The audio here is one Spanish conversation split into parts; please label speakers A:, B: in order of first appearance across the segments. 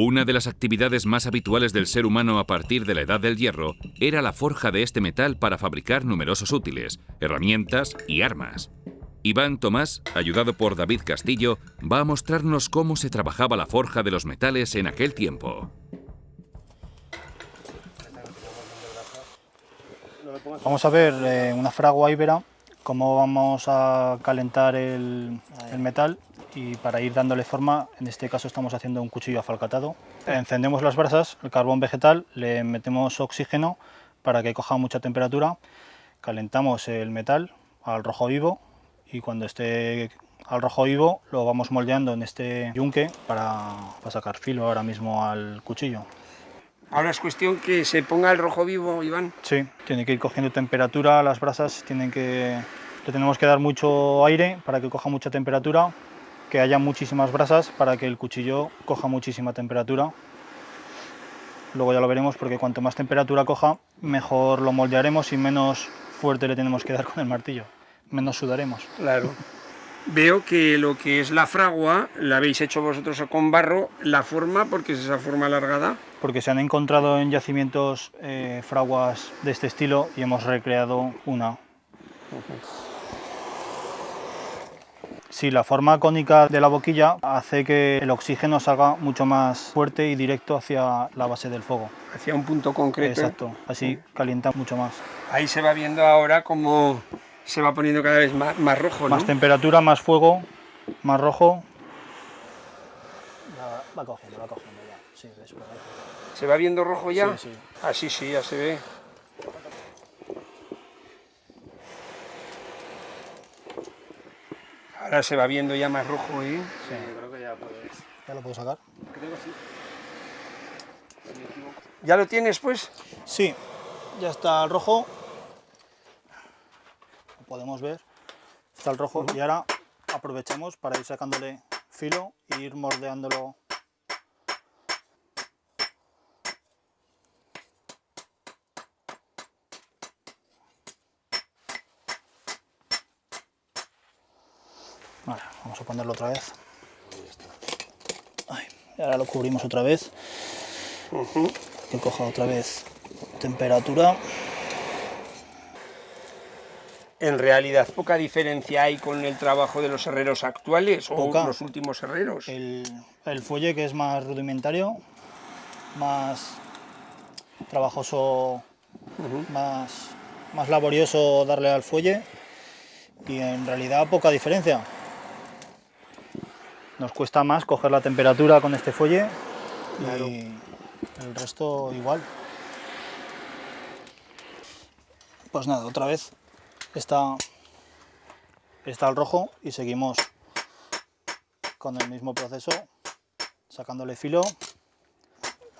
A: Una de las actividades más habituales del ser humano a partir de la Edad del Hierro era la forja de este metal para fabricar numerosos útiles, herramientas y armas. Iván Tomás, ayudado por David Castillo, va a mostrarnos cómo se trabajaba la forja de los metales en aquel tiempo.
B: Vamos a ver una fragua íbera, cómo vamos a calentar el metal, y para ir dándole forma, en este caso estamos haciendo un cuchillo afalcatado. Encendemos las brasas, el carbón vegetal, le metemos oxígeno para que coja mucha temperatura, calentamos el metal al rojo vivo y cuando esté al rojo vivo lo vamos moldeando en este yunque para sacar filo ahora mismo al cuchillo.
C: Ahora es cuestión que se ponga el rojo vivo, Iván.
B: Sí, tiene que ir cogiendo temperatura, las brasas le tenemos que dar mucho aire para que coja mucha temperatura, que haya muchísimas brasas para que el cuchillo coja muchísima temperatura. Luego ya lo veremos, porque cuanto más temperatura coja, mejor lo moldearemos y menos fuerte le tenemos que dar con el martillo, menos sudaremos.
C: Claro. Veo que lo que es la fragua la habéis hecho vosotros con barro, la forma, porque es esa forma alargada.
B: Porque se han encontrado en yacimientos fraguas de este estilo y hemos recreado una. Sí, la forma cónica de la boquilla hace que el oxígeno salga mucho más fuerte y directo hacia la base del fuego.
C: Hacia un punto concreto.
B: Exacto, así calienta mucho más.
C: Ahí se va viendo ahora cómo se va poniendo cada vez más rojo, ¿no?
B: Más temperatura, más fuego, más rojo. Va cogiendo ya. Sí, ves por ahí.
C: ¿Se va viendo rojo ya?
B: Sí, sí.
C: Así sí, ya se ve. Ahora se va viendo ya más rojo, ¿eh?
B: Sí, yo creo que ya puedes. ¿Ya lo puedo sacar?
C: Creo que sí. Si me equivoco. ¿Ya lo tienes, pues?
B: Sí, ya está el rojo. Lo podemos ver. Está el rojo. Y ahora aprovechamos para ir sacándole filo e ir moldeándolo. Vale, vamos a ponerlo otra vez. Ay, y ahora lo cubrimos otra vez. Que coja otra vez temperatura.
C: En realidad, poca diferencia hay con el trabajo de los herreros actuales o los últimos herreros.
B: El fuelle, que es más rudimentario, más trabajoso, más laborioso darle al fuelle, y en realidad poca diferencia. Nos cuesta más coger la temperatura con este fuelle, claro, y el resto igual. Pues nada, otra vez está el rojo y seguimos con el mismo proceso, sacándole filo,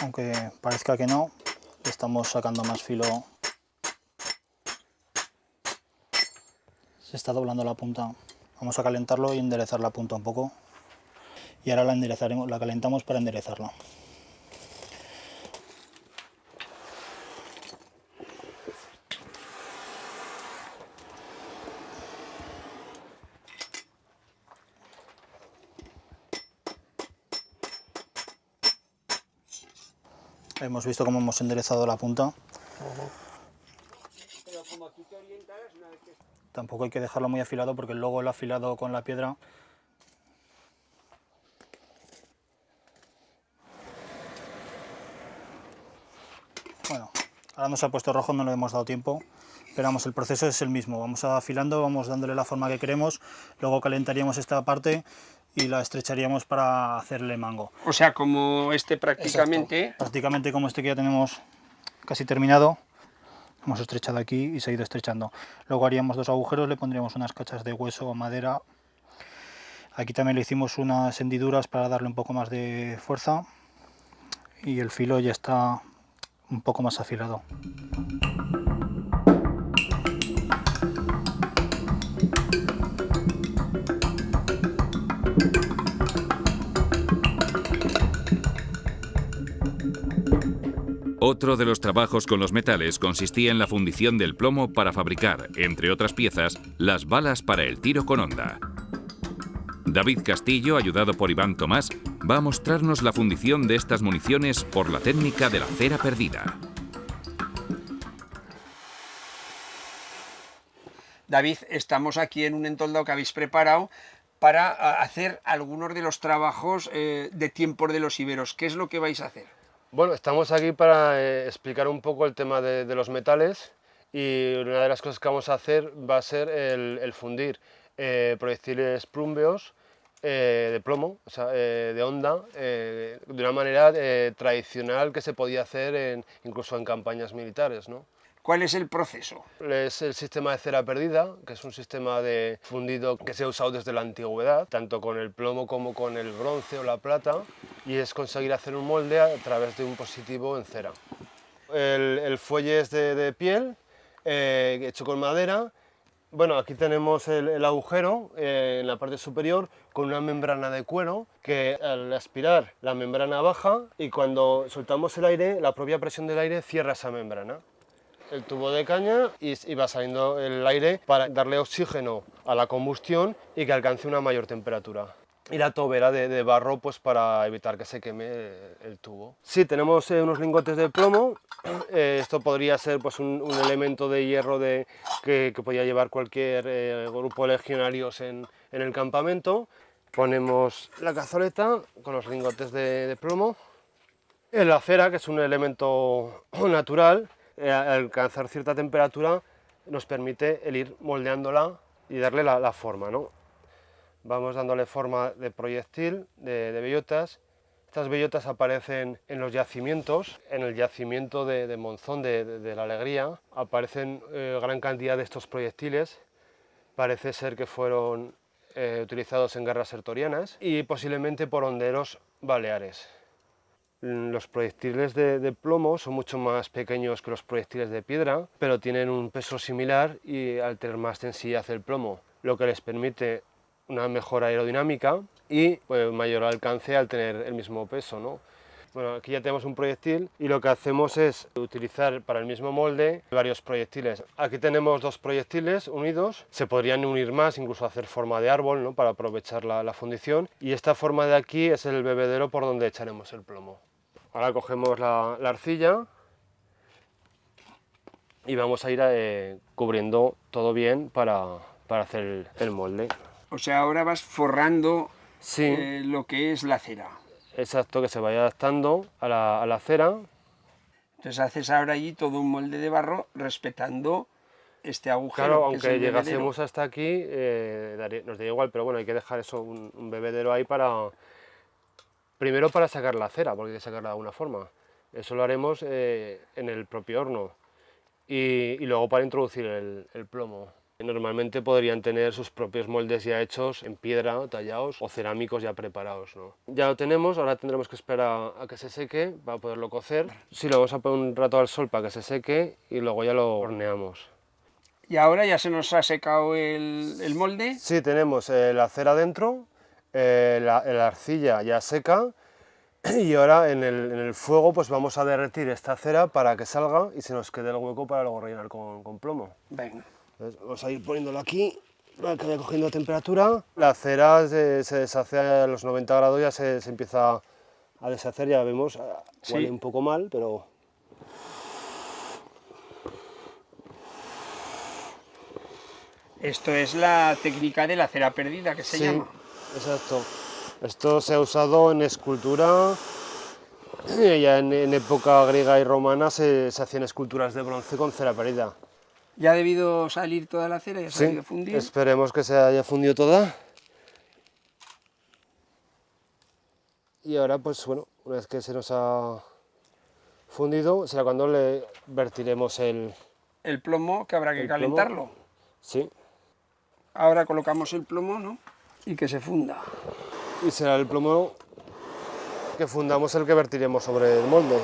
B: aunque parezca que no, estamos sacando más filo. Se está doblando la punta. Vamos a calentarlo y enderezar la punta un poco. Y ahora la enderezaremos, la calentamos para enderezarla. Hemos visto cómo hemos enderezado la punta.
C: Pero como aquí te orientarás una vez que...
B: Tampoco hay que dejarlo muy afilado, porque luego el afilado con la piedra bueno, ahora nos ha puesto rojo, no le hemos dado tiempo, pero vamos, el proceso es el mismo. Vamos afilando, vamos dándole la forma que queremos, luego calentaríamos esta parte y la estrecharíamos para hacerle mango.
C: O sea, como este prácticamente...
B: Exacto. Prácticamente como este que ya tenemos casi terminado. Hemos estrechado aquí y se ha ido estrechando. Luego haríamos dos agujeros, le pondríamos unas cachas de hueso o madera. Aquí también le hicimos unas hendiduras para darle un poco más de fuerza. Y el filo ya está un poco más afilado.
A: Otro de los trabajos con los metales consistía en la fundición del plomo para fabricar, entre otras piezas, las balas para el tiro con honda. David Castillo, ayudado por Iván Tomás, va a mostrarnos la fundición de estas municiones por la técnica de la cera perdida.
C: David, estamos aquí en un entoldado que habéis preparado para hacer algunos de los trabajos de tiempos de los iberos. ¿Qué es lo que vais a hacer?
D: Bueno, estamos aquí para explicar un poco el tema de los metales, y una de las cosas que vamos a hacer va a ser el fundir proyectiles plúmbeos de plomo, o sea, de honda, de una manera tradicional que se podía hacer incluso en campañas militares, ¿no?
C: ¿Cuál es el proceso?
D: Es el sistema de cera perdida, que es un sistema de fundido que se ha usado desde la antigüedad, tanto con el plomo como con el bronce o la plata, y es conseguir hacer un molde a través de un positivo en cera. El fuelle es de piel, hecho con madera. Bueno, aquí tenemos el agujero en la parte superior con una membrana de cuero que al aspirar la membrana baja, y cuando soltamos el aire, la propia presión del aire cierra esa membrana. El tubo de caña y va saliendo el aire para darle oxígeno a la combustión y que alcance una mayor temperatura. Y la tobera de barro, pues para evitar que se queme el tubo. Sí, tenemos unos lingotes de plomo. Esto podría ser pues un elemento de hierro que podía llevar cualquier grupo de legionarios en el campamento. Ponemos la cazoleta con los lingotes de plomo. La cera, que es un elemento natural, al alcanzar cierta temperatura nos permite el ir moldeándola y darle la forma, ¿no? Vamos dándole forma de proyectil, de bellotas. Estas bellotas aparecen en los yacimientos. En el yacimiento de Monzón de la Alegría aparecen gran cantidad de estos proyectiles. Parece ser que fueron utilizados en guerras sertorianas y posiblemente por honderos baleares. Los proyectiles de plomo son mucho más pequeños que los proyectiles de piedra, pero tienen un peso similar y al tener más densidad el plomo, lo que les permite una mejor aerodinámica y pues, mayor alcance al tener el mismo peso, ¿no? Bueno, aquí ya tenemos un proyectil y lo que hacemos es utilizar para el mismo molde varios proyectiles. Aquí tenemos dos proyectiles unidos, se podrían unir más, incluso hacer forma de árbol, ¿no? Para aprovechar la fundición, y esta forma de aquí es el bebedero por donde echaremos el plomo. Ahora cogemos la arcilla y vamos a ir cubriendo todo bien para hacer el molde.
C: O sea, ahora vas forrando
D: Sí.
C: lo que es la cera.
D: Exacto, que se vaya adaptando a la cera.
C: Entonces haces ahora allí todo un molde de barro respetando este agujero.
D: Claro,
C: que es
D: aunque
C: el
D: llegásemos hasta aquí, nos daría igual, pero bueno, hay que dejar eso, un bebedero ahí para... Primero para sacar la cera, porque hay que sacarla de alguna forma. Eso lo haremos en el propio horno. Y luego para introducir el plomo. Normalmente podrían tener sus propios moldes ya hechos en piedra, tallados, o cerámicos ya preparados, ¿no? Ya lo tenemos, ahora tendremos que esperar a que se seque para poderlo cocer. Sí, lo vamos a poner un rato al sol para que se seque y luego ya lo horneamos.
C: ¿Y ahora ya se nos ha secado el molde?
D: Sí, tenemos la cera dentro, la arcilla ya seca, y ahora en el fuego pues vamos a derretir esta cera para que salga y se nos quede el hueco para luego rellenar con plomo.
C: Venga.
D: Entonces, vamos a ir poniéndolo aquí para que vaya cogiendo temperatura. La cera se deshace a los 90 grados, ya se empieza a deshacer, ya vemos, huele un poco mal, pero...
C: Esto es la técnica de la cera perdida, que se llama.
D: Exacto. Esto se ha usado en escultura, ya en época griega y romana se hacían esculturas de bronce con cera perdida.
C: ¿Ya ha debido salir toda la cera? ¿Ya se ha debido fundir?
D: Esperemos que se haya fundido toda. Y ahora, pues bueno, una vez que se nos ha fundido, será cuando le vertiremos el
C: plomo, que habrá que calentarlo.
D: plomo. Sí.
C: Ahora colocamos el plomo, ¿no? Y que se funda.
D: Y será el plomo que fundamos el que vertiremos sobre el molde.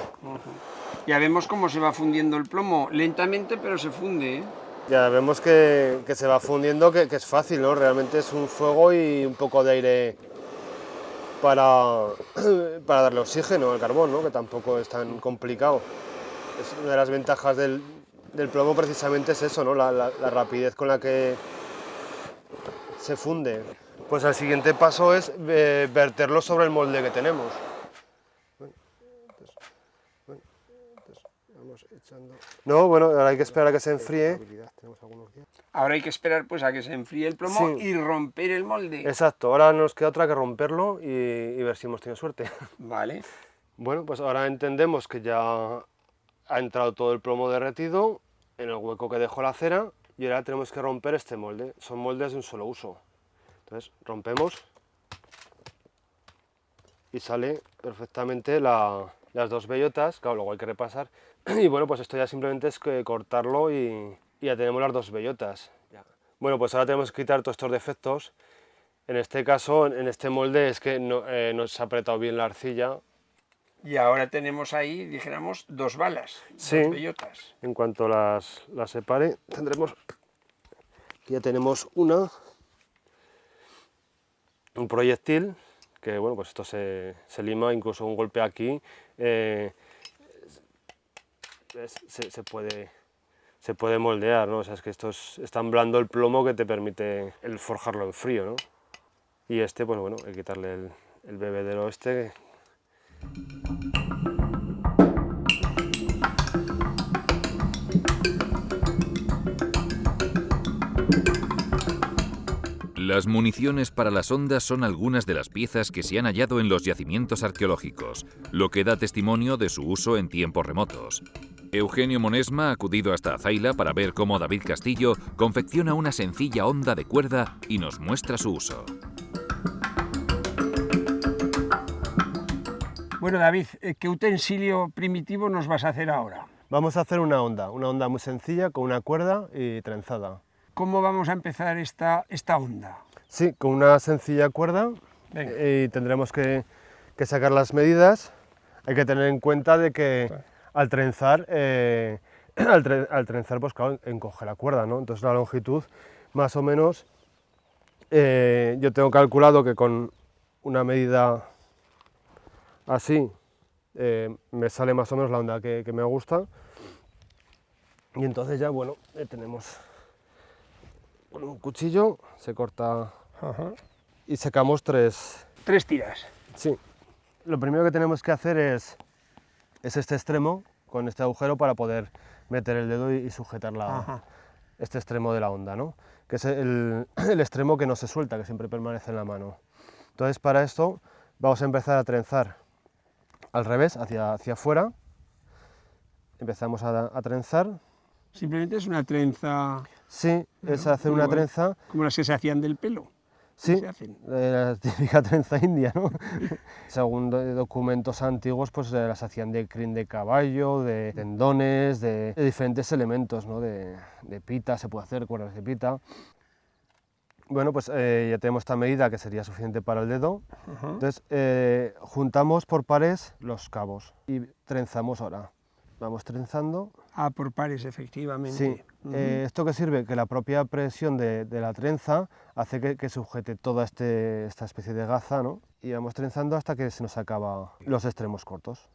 C: Ya vemos cómo se va fundiendo el plomo, lentamente, pero se funde, ¿eh?
D: Ya vemos que se va fundiendo, que es fácil, ¿no? Realmente es un fuego y un poco de aire para darle oxígeno al carbón, ¿no? Que tampoco es tan complicado. Es una de las ventajas del plomo, precisamente es eso, ¿no? La rapidez con la que se funde. Pues el siguiente paso es verterlo sobre el molde que tenemos. Vamos echando... No, bueno, ahora hay que esperar a que se enfríe.
C: Ahora hay que esperar pues a que se enfríe el plomo
D: Sí.
C: y romper el molde.
D: Exacto, ahora nos queda otra que romperlo y ver si hemos tenido suerte.
C: Vale.
D: Bueno, pues ahora entendemos que ya ha entrado todo el plomo derretido en el hueco que dejó la cera y ahora tenemos que romper este molde. Son moldes de un solo uso. Entonces rompemos y sale perfectamente las dos bellotas. Claro, luego hay que repasar. Y bueno, pues esto ya simplemente es que cortarlo y ya tenemos las dos bellotas. Bueno, pues ahora tenemos que quitar todos estos defectos. En este caso, en este molde, es que no se ha apretado bien la arcilla.
C: Y ahora tenemos ahí, dijéramos, dos balas,
D: Sí.
C: dos bellotas.
D: En cuanto las separe, tendremos... Aquí ya tenemos un proyectil, que bueno, pues esto se lima, incluso un golpe aquí, se puede moldear, ¿no? O sea, es que esto es tan blando el plomo que te permite el forjarlo en frío, ¿no? Y este, pues bueno, hay que quitarle el bebedero este.
A: Las municiones para las ondas son algunas de las piezas que se han hallado en los yacimientos arqueológicos, lo que da testimonio de su uso en tiempos remotos. Eugenio Monesma ha acudido hasta Azaila para ver cómo David Castillo confecciona una sencilla honda de cuerda y nos muestra su uso.
C: Bueno, David, ¿qué utensilio primitivo nos vas a hacer ahora?
D: Vamos a hacer una onda muy sencilla con una cuerda y trenzada.
C: ¿Cómo vamos a empezar esta onda?
D: Sí, con una sencilla cuerda.
C: Venga.
D: Y tendremos que sacar las medidas. Hay que tener en cuenta de que al trenzar, pues claro, encoge la cuerda, ¿no? Entonces la longitud, más o menos, yo tengo calculado que con una medida así, me sale más o menos la onda que me gusta. Y entonces ya, bueno, tenemos con un cuchillo, se corta y sacamos tres
C: tiras.
D: Sí. Lo primero que tenemos que hacer es este extremo, con este agujero, para poder meter el dedo y sujetar este extremo de la onda, ¿no? Que es el extremo que no se suelta, que siempre permanece en la mano. Entonces, para esto vamos a empezar a trenzar al revés, hacia afuera. Empezamos a trenzar.
C: Simplemente es una trenza...
D: Sí, es hacer una trenza.
C: Como las que se hacían del pelo.
D: Sí,
C: se hacen?
D: la típica trenza india, ¿no? Según documentos antiguos, pues las hacían de crin de caballo, de tendones, de diferentes elementos, ¿no? De pita, se puede hacer cuerdas de pita. Bueno, pues ya tenemos esta medida que sería suficiente para el dedo. Entonces, juntamos por pares los cabos y trenzamos ahora. Vamos trenzando.
C: Ah, por pares, efectivamente.
D: Sí. ¿Esto qué sirve? Que la propia presión de la trenza hace que sujete toda esta especie de gaza, ¿no? Y vamos trenzando hasta que se nos acaban los extremos cortos.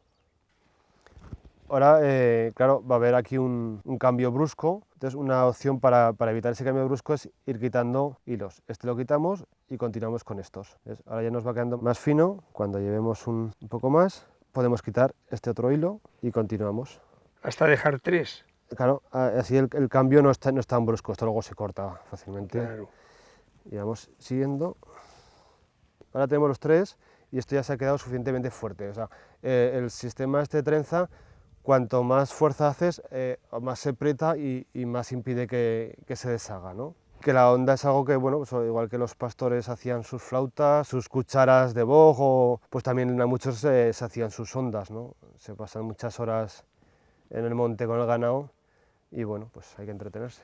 D: Ahora, claro, va a haber aquí un cambio brusco. Entonces, una opción para evitar ese cambio brusco es ir quitando hilos. Este lo quitamos y continuamos con estos. ¿Ves? Ahora ya nos va quedando más fino. Cuando llevemos un poco más, podemos quitar este otro hilo y continuamos.
C: Hasta dejar tres.
D: Claro, así el cambio no es tan brusco, esto luego se corta fácilmente.
C: Claro.
D: Y vamos siguiendo. Ahora tenemos los tres y esto ya se ha quedado suficientemente fuerte. O sea, el sistema este de trenza, cuanto más fuerza haces, más se aprieta y más impide que se deshaga, ¿no? Que la onda es algo que, bueno, pues igual que los pastores hacían sus flautas, sus cucharas de boj, o pues también a muchos se hacían sus ondas, ¿no? Se pasan muchas horas en el monte con el ganado y bueno, pues hay que entretenerse.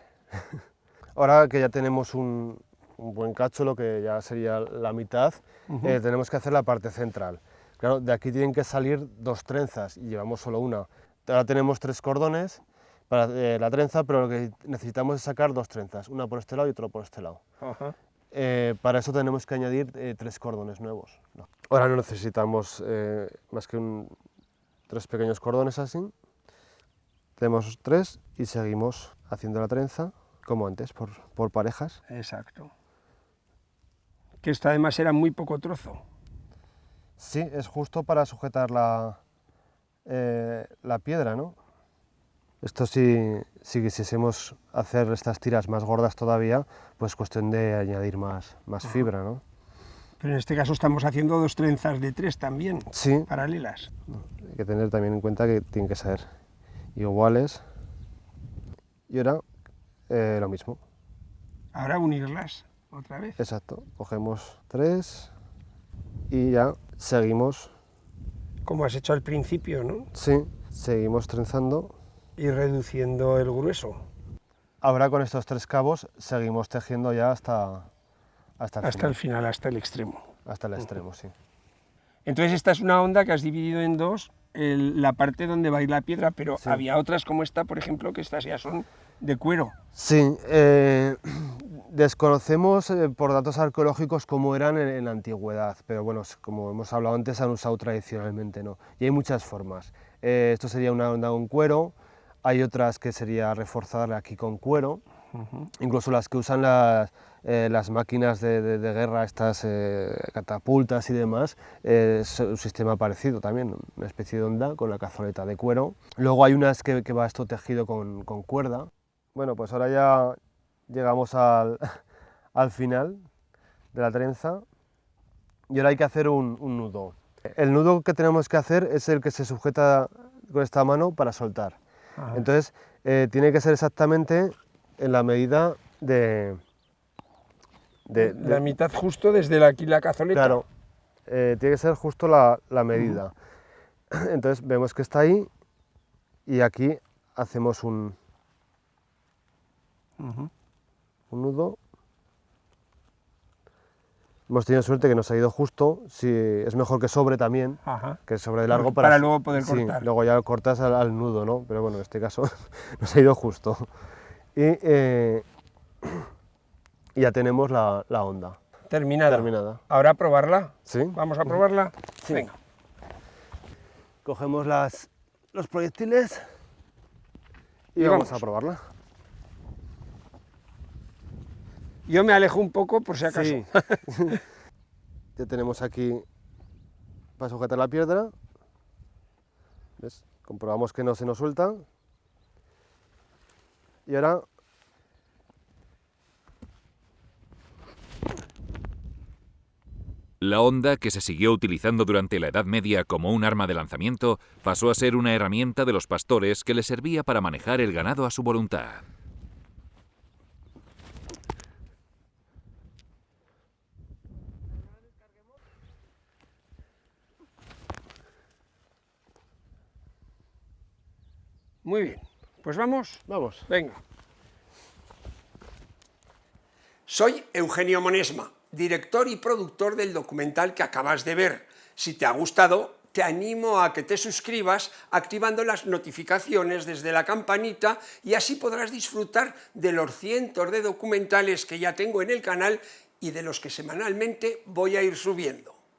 D: Ahora que ya tenemos un buen cacho, lo que ya sería la mitad, tenemos que hacer la parte central. Claro, de aquí tienen que salir dos trenzas y llevamos solo una. Ahora tenemos tres cordones para la trenza, pero lo que necesitamos es sacar dos trenzas, una por este lado y otra por este lado. Para eso tenemos que añadir tres cordones nuevos. Ahora no necesitamos más que tres pequeños cordones así. Tenemos tres y seguimos haciendo la trenza como antes, por parejas.
C: Exacto. Que esto además era muy poco trozo.
D: Sí, es justo para sujetar la piedra, ¿no? Esto si quisiésemos hacer estas tiras más gordas todavía, pues cuestión de añadir más fibra, ¿no?
C: Pero en este caso estamos haciendo 2 trenzas de 3 también,
D: Sí.
C: paralelas.
D: Hay que tener también en cuenta que tienen que ser iguales. Y ahora lo mismo.
C: Ahora unirlas otra vez.
D: Exacto. Cogemos 3 y ya seguimos.
C: Como has hecho al principio, ¿no?
D: Sí, seguimos trenzando.
C: Y reduciendo el grueso.
D: Ahora con estos 3 cabos seguimos tejiendo ya hasta
C: el final, hasta el extremo.
D: Hasta el extremo, sí.
C: Entonces esta es una onda que has dividido en dos, la parte donde va a ir la piedra, pero
D: Sí.
C: había otras como esta, por ejemplo, que estas ya son de cuero.
D: Sí, desconocemos por datos arqueológicos cómo eran en la antigüedad, pero bueno, como hemos hablado antes, se han usado tradicionalmente, ¿no? Y hay muchas formas. Esto sería una onda con cuero, hay otras que sería reforzar aquí con cuero, incluso las que usan las máquinas de guerra, estas catapultas y demás, es un sistema parecido también, una especie de onda con la cazoleta de cuero. Luego hay unas que va esto tejido con cuerda. Bueno, pues ahora ya llegamos al final de la trenza y ahora hay que hacer un nudo. El nudo que tenemos que hacer es el que se sujeta con esta mano para soltar.
C: Ajá.
D: Entonces tiene que ser exactamente en la medida de
C: La mitad justo desde aquí la cazoleta.
D: Claro, tiene que ser justo la medida. Entonces vemos que está ahí y aquí hacemos un nudo. Hemos tenido suerte que nos ha ido justo, sí, es mejor que sobre también,
C: Ajá.
D: que sobre de largo
C: Para luego poder
D: sí,
C: cortar.
D: luego ya cortas al nudo, ¿no? Pero bueno, en este caso nos ha ido justo. Y ya tenemos la onda
C: Terminada. Ahora a probarla.
D: ¿Sí?
C: ¿Vamos a probarla?
D: Sí.
C: Venga.
D: Cogemos los proyectiles y
C: Y
D: vamos
C: vamos.
D: a probarla.
C: Yo me alejo un poco por si acaso.
D: Sí. Ya tenemos aquí para sujetar la piedra. ¿Ves? Comprobamos que no se nos suelta. Y ahora
A: La honda, que se siguió utilizando durante la Edad Media como un arma de lanzamiento, pasó a ser una herramienta de los pastores que les servía para manejar el ganado a su voluntad.
C: Muy bien. Pues vamos.
D: vamos.
C: Venga. Soy Eugenio Monesma, director y productor del documental que acabas de ver. Si te ha gustado, te animo a que te suscribas activando las notificaciones desde la campanita y así podrás disfrutar de los cientos de documentales que ya tengo en el canal y de los que semanalmente voy a ir subiendo.